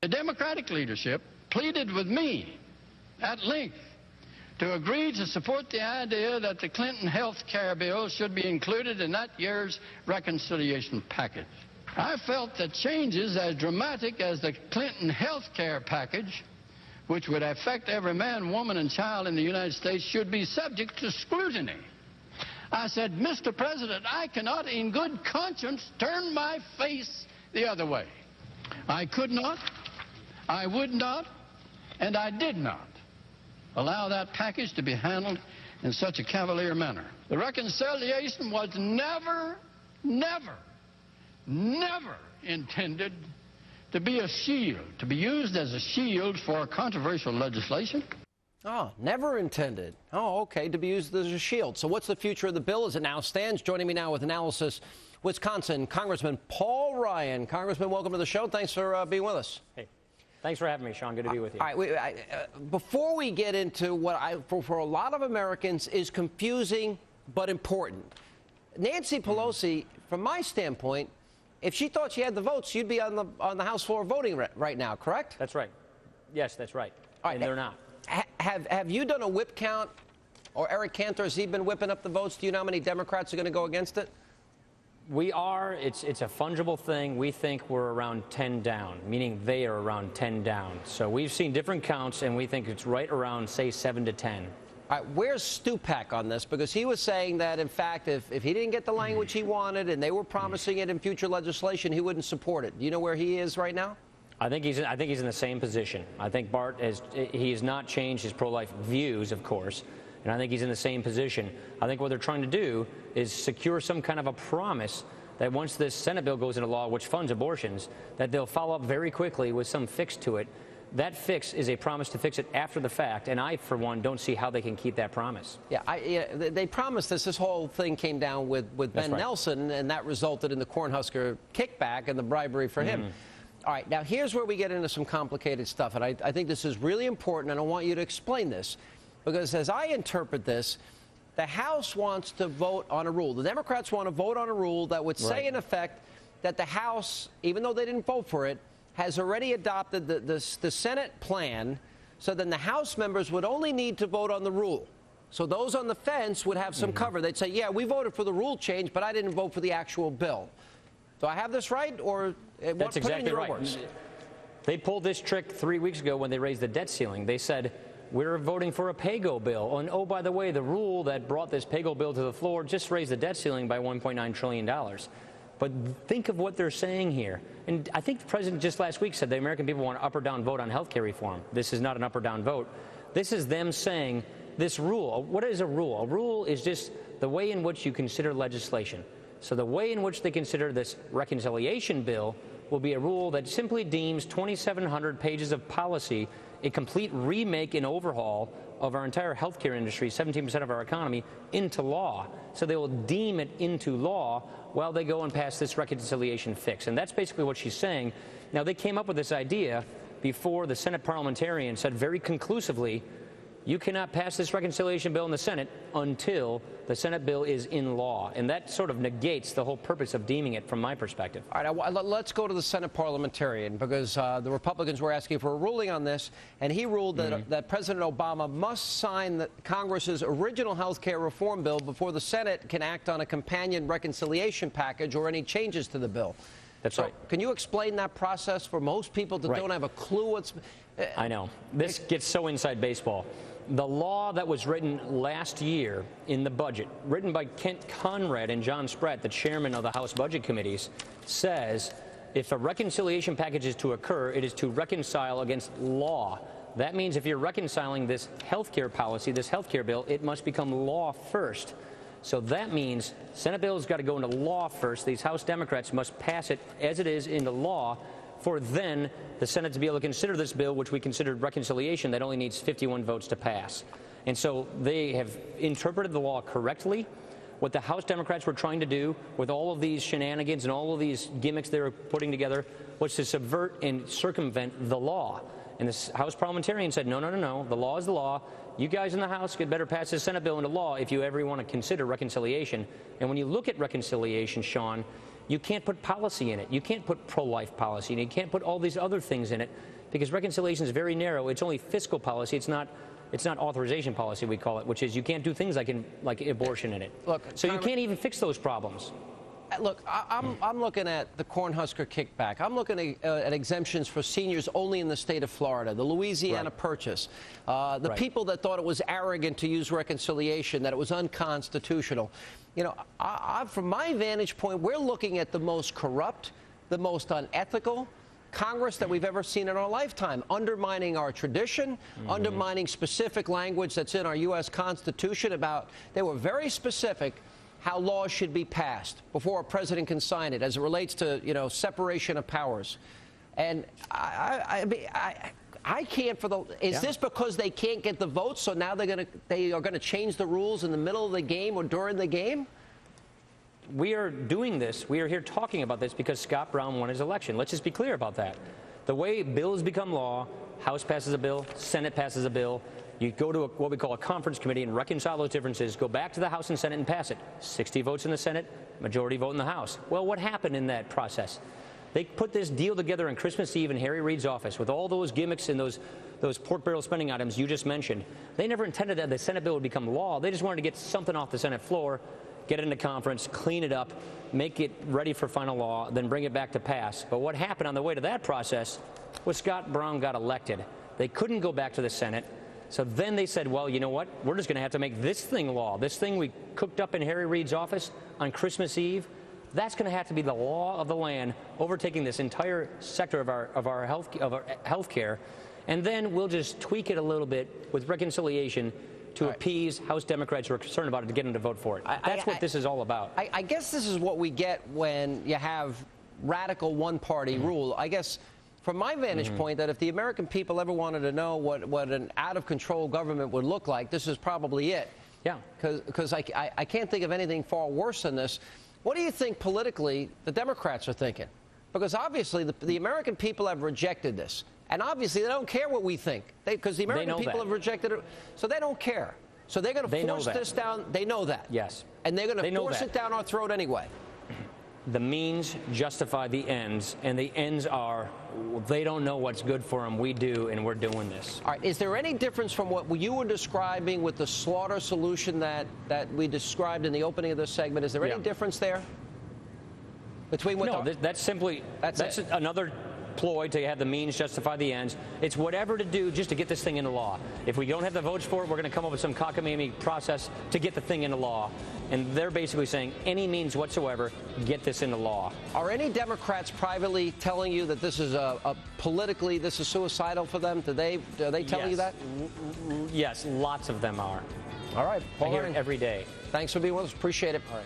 The Democratic leadership pleaded with me at length to agree to support the idea that the Clinton health care bill should be included in that year's reconciliation package. I felt that changes as dramatic as the Clinton health care package, which would affect every man, woman, and child in the United States, should be subject to scrutiny. I said, Mr. President, I cannot in good conscience turn my face the other way. I could not, I would not, and I did not allow that package to be handled in such a cavalier manner. The reconciliation was never intended to be a shield, to be used as a shield for controversial legislation. Oh, never intended. Oh, okay, to be used as a shield. So what's the future of the bill as it now stands? Joining me now with analysis, Wisconsin Congressman Paul Ryan. Congressman, welcome to the show. Thanks for being with us. Hey, thanks for having me, Sean. Good to be with you. All right, before we get into what for a lot of Americans is confusing but important, Nancy Pelosi, from my standpoint, if she thought she had the votes, you'd be on the House floor voting right now, correct? That's right. Yes, that's right. All right, and they're not. Have you done a whip count, or Eric Cantor, has he been whipping up the votes? Do you know how many Democrats are going to go against it? We are. It's a fungible thing. We think we're around 10 down, meaning they are around 10 down. So we've seen different counts, and we think it's right around, say, 7 to 10. All right, where's Stupak on this? Because he was saying that, in fact, if he didn't get the language he wanted and they were promising it in future legislation, he wouldn't support it. Do you know where he is right now? I think he's in the same position. I think Bart has not changed his pro-life views, of course, and I think he's in the same position. I think what they're trying to do is secure some kind of a promise that once this Senate bill goes into law, which funds abortions, that they'll follow up very quickly with some fix to it. That fix is a promise to fix it after the fact, and I, for one, don't see how they can keep that promise. Yeah, they promised this. This whole thing came down with Ben Nelson, and that resulted in the Cornhusker kickback and the bribery for him. All right, now here's where we get into some complicated stuff, and I think this is really important, and I want you to explain this, because as I interpret this, the House wants to vote on a rule. The Democrats want to vote on a rule that would say, in effect, that the House, even though they didn't vote for it, has already adopted the Senate plan, so then the House members would only need to vote on the rule. So those on the fence would have some cover. They'd say, yeah, we voted for the rule change, but I didn't vote for the actual bill. Do I have this right? Or that's exactly right. Words? They pulled this trick 3 weeks ago when they raised the debt ceiling. They said, we're voting for a pay-go bill. And, oh, by the way, the rule that brought this pay-go bill to the floor just raised the debt ceiling by $1.9 trillion. But think of what they're saying here. And I think the president just last week said the American people want an up or down vote on health care reform. This is not an up or down vote. This is them saying this rule. What is a rule? A rule is just the way in which you consider legislation. So the way in which they consider this reconciliation bill will be a rule that simply deems 2,700 pages of policy a complete remake and overhaul of our entire healthcare industry, 17% of our economy, into law. So they will deem it into law while they go and pass this reconciliation fix. And that's basically what she's saying. Now, they came up with this idea before the Senate parliamentarian said very conclusively, you cannot pass this reconciliation bill in the Senate until the Senate bill is in law. And that sort of negates the whole purpose of deeming it from my perspective. All right, let's go to the Senate parliamentarian, because the Republicans were asking for a ruling on this, and he ruled that President Obama must sign Congress's original health care reform bill before the Senate can act on a companion reconciliation package or any changes to the bill. That's right. Can you explain that process for most people that don't have a clue what's... I know. This gets so inside baseball. The law that was written last year in the budget, written by Kent Conrad and John Spratt, the chairman of the House Budget Committees, says if a reconciliation package is to occur, it is to reconcile against law. That means if you're reconciling this health care policy, this health care bill, it must become law first. So that means Senate bill has got to go into law first. These House Democrats must pass it as it is into law for then the Senate to be able to consider this bill, which we considered reconciliation, that only needs 51 votes to pass. And so they have interpreted the law correctly. What the House Democrats were trying to do with all of these shenanigans and all of these gimmicks they were putting together was to subvert and circumvent the law. And the House parliamentarian said, no, no, no, no, the law is the law. You guys in the House could better pass this Senate bill into law if you ever want to consider reconciliation. And when you look at reconciliation, Sean, You can't put policy in it. You can't put pro-life policy in it. You can't put all these other things in it because reconciliation is very narrow. It's only fiscal policy. It's not authorization policy, we call it, which is you can't do things like abortion in it. Look, so you can't even fix those problems. Look, I'm looking at the Cornhusker kickback. I'm looking at exemptions for seniors only in the state of Florida, the Louisiana Purchase, the people that thought it was arrogant to use reconciliation, that it was unconstitutional. You know, from my vantage point, we're looking at the most corrupt, the most unethical Congress that we've ever seen in our lifetime, undermining our tradition, undermining specific language that's in our U.S. Constitution about, they were very specific how laws should be passed before a president can sign it as it relates to, you know, separation of powers. And I can't for the, is this because they can't get the votes, so now they are going to change the rules in the middle of the game or during the game? We are doing this. We are here talking about this because Scott Brown won his election. Let's just be clear about that. The way bills become law, House passes a bill, Senate passes a bill, you go to what we call a conference committee and reconcile those differences, go back to the House and Senate and pass it. 60 votes in the Senate, majority vote in the House. Well, what happened in that process? They put this deal together on Christmas Eve in Harry Reid's office with all those gimmicks and those pork barrel spending items you just mentioned. They never intended that the Senate bill would become law. They just wanted to get something off the Senate floor, get it into conference, clean it up, make it ready for final law, then bring it back to pass. But what happened on the way to that process was Scott Brown got elected. They couldn't go back to the Senate. So then they said, well, you know what? We're just going to have to make this thing law. This thing we cooked up in Harry Reid's office on Christmas Eve, that's going to have to be the law of the land, overtaking this entire sector of our health care. And then we'll just tweak it a little bit with reconciliation to appease House Democrats who are concerned about it to get them to vote for it. That's what this is all about. I guess this is what we get when you have radical one-party rule. I guess from my vantage point, that if the American people ever wanted to know what an out-of-control government would look like, this is probably it. Yeah. Because I can't think of anything far worse than this. What do you think politically the Democrats are thinking? Because obviously the American people have rejected this. And obviously they don't care what we think. Because the American people have rejected it. So they don't care. So they're going to force this down. They know that. Yes. And they're going to force it down our throat anyway. The means justify the ends, and the ends are they don't know what's good for them. We do, and we're doing this. All right. Is there any difference from what you were describing with the slaughter solution that we described in the opening of this segment? Is there any difference there? Between what that's simply that's another ploy to have the means justify the ends. It's whatever to do just to get this thing into law. If we don't have the votes for it, we're going to come up with some cockamamie process to get the thing into law. And they're basically saying any means whatsoever, get this into law. Are any Democrats privately telling you that this is politically, this is suicidal for them? Are they telling you that? Yes, lots of them are. All right. I hear it every day. Thanks for being with us. Appreciate it. All right.